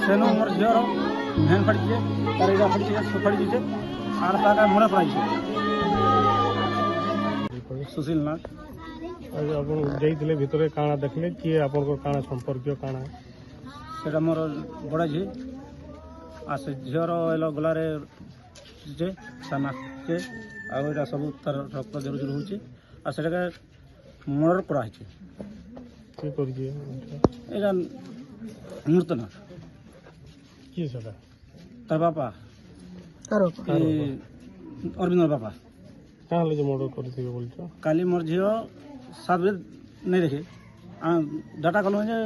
ସେନୁ ମୋର ଝିଅର ଭ୍ୟାନ୍ ଫାଡ଼ିଛେ, ତାର ଏଇଟା ଫାଡ଼ିଛେ, ସବୁ ଫାଡ଼ି ଦେଇଛେ ଆର୍ ତାର ମୁଣ୍ଡ ପଳାଇଛେ। ସୁଶୀଲ ନାଥ। ଆପଣ ଯାଇଥିଲେ ଭିତରେ କାଣା ଦେଖିଲେ, କିଏ ଆପଣଙ୍କର କାଣା ସମ୍ପର୍କୀୟ କାଣା? ସେଟା ମୋର ବଡ଼ ଝିଅ ଆଉ ସେ ଝିଅର ଏଲ ଗଲାରେ ଯେ ତା ନାକକେ ଆଉ ଏଇଟା ସବୁ ତାର ରକ୍ତ ଜରୁଜରୁ ହେଉଛି ଆଉ ସେଟାକେ ମର୍ଡର କରାହେଇଛି। କିଏ କରିଛି ଏଇଟା ନୂତନ କିଏ ସେଟା? ତାର ବାପା ଅରବିନ୍ଦର ବାପା। କାଁ ହେଲେ ଯେ ମର୍ଡର କରିଥିବେ ବୋଲଛ? କାଲି ମୋର ଝିଅ 7 ବଜେ ନେଇ ଦେଖେ ଡାଟା କଲୁ ଯେ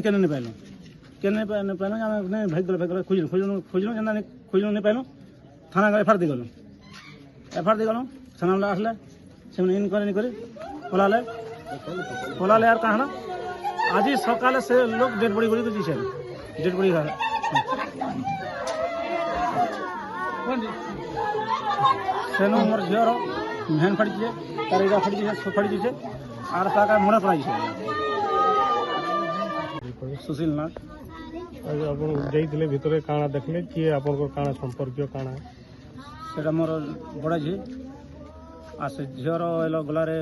କେନେ ନେଇ ପାଇଲୁ କେନେ ପାଇଲୁ ଆମେ ଭାଇଗଲେ ଖୋଜିଲୁ ଯେନ୍ତା ଖୋଜିଲୁ ନେଇ ପାଇଲୁ ଥାନା ଏଫଆଇଆର ଦେଇଗଲୁ। ଏଫଆଇଆର ଦେଇଗଲୁ ଥାନା ଆସିଲେ ସେମାନେ ଇନକ୍ୱାରି କରି ପଲାଲେ ଆର୍ କାଣା ଆଜି ସକାଳେ ସେ ଲୋକ ଡେଡ୍ ବଡି କରି ଦିছে ଡେଡ୍ ବଡି ସେନୁ ମୋର ଝିଅର ଭ୍ୟାନ୍ ଫାଡ଼ିଛେ, ତାର ଏଇଟା ଫାଡ଼ିଛେ, ସବୁ ଫାଡ଼ି ଦେଇଛେ ଆର୍ ତାର ମୁଣ୍ଡ ପଳାଇଛେ। ସୁଶୀଲ ନାଥ। ଆପଣ ଯାଇଥିଲେ ଭିତରେ କାଣା ଦେଖିଲେ, କିଏ ଆପଣଙ୍କର କାଣା ସମ୍ପର୍କୀୟ କାଣା? ସେଟା ମୋର ବଡ଼ ଝିଅ ଆଉ ସେ ଝିଅର ଏଲ ଗଲାରେ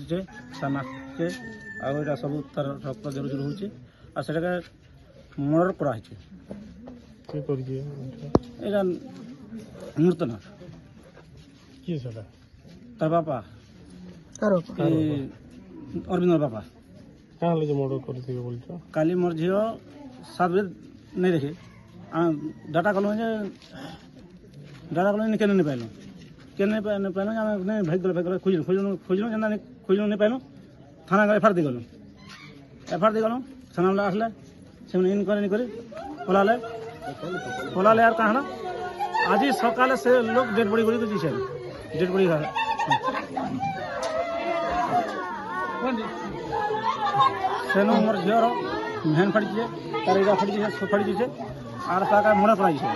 ଯେ ତା ନାକକେ ଆଉ ଏଇଟା ସବୁ ତାର ରକ୍ତ ଜରୁଜରୁ ହେଉଛି ଆଉ ସେଟାକେ ମର୍ଡର କରାହେଇଛି। କିଏ କରିଛି ଏଇଟା ନୂତନ କିଏ ସେଟା? ତାର ବାପା ଅରବିନ୍ଦର ବାପା। କାଁ ହେଲେ ଯେ ମର୍ଡର କରିଥିବେ ବୋଲଛ? କାଲି ମୋର ଝିଅ 7 ବଜେ ନେଇ ଦେଖେ ଡାଟା କଲୁ ଯେ କେନେ ନେଇ ପାଇଲୁ ଆମେ ଭାଇଗଲେ ଖୋଜିଲୁ ଯେନ୍ତା ଖୋଜିଲୁ ନେଇ ପାଇଲୁ ଥାନା ଏଫଆଇଆର ଦେଇଗଲୁ। ଏଫଆଇଆର ଦେଇଗଲୁ ଥାନା ଆସିଲେ ସେମାନେ ଇନକ୍ୱାରି କରି ପଲାଲେ ଆର୍ କାଣା ଆଜି ସକାଳେ ସେ ଲୋକ ଡେଡ୍ ବଡି କରି ଦିছে ଡେଡ୍ ବଡି ସେନୁ ମୋର ଝିଅର ଭ୍ୟାନ୍ ଫାଡ଼ିଛେ, ତାର ଏଇଟା ଫାଡ଼ିଛେ, ସବୁ ଫାଡ଼ି ଦେଇଛେ ଆର୍ ତାର ମୁଣ୍ଡ ପଳାଇଛେ।